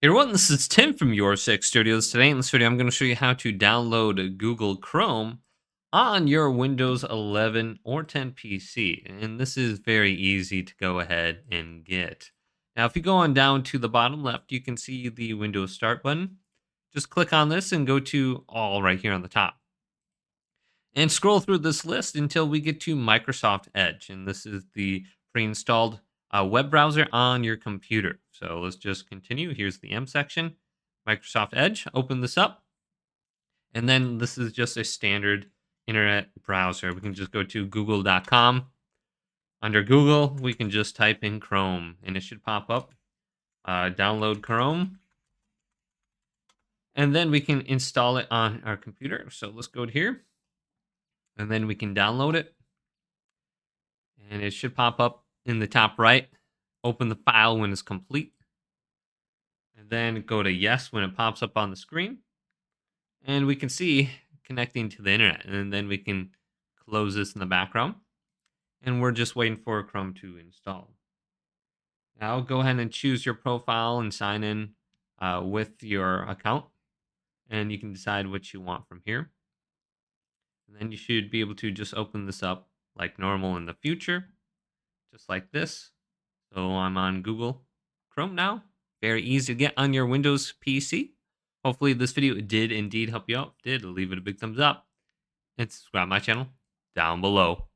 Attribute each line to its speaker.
Speaker 1: Hey everyone, this is Tim from Your Six Studios. Today in this video, I'm going to show you how to download Google Chrome on your Windows 11 or 10 PC. And this is very easy to go ahead and get. Now, if you go on down to the bottom left, you can see the Windows Start button. Just click on this and go to All right here on the top. And scroll through this list until we get to Microsoft Edge. And this is the pre-installed web browser on your computer. So let's just continue. Here's the M section, Microsoft Edge. Open this up. And then this is just a standard internet browser. We can just go to google.com. Under Google, we can just type in Chrome and it should pop up. Download Chrome. And then we can install it on our computer. So let's go to here. And then we can download it. And it should pop up in the top right. Open the file when it's complete. And then go to yes when it pops up on the screen. And we can see connecting to the internet. And then we can close this in the background. And we're just waiting for Chrome to install. Now go ahead and choose your profile and sign in with your account. And you can decide what you want from here. And then you should be able to just open this up like normal in the future. Just like this. So I'm on Google Chrome now. Very easy to get on your Windows PC. Hopefully this video did indeed help you out. If it did, leave it a big thumbs up and subscribe to my channel down below.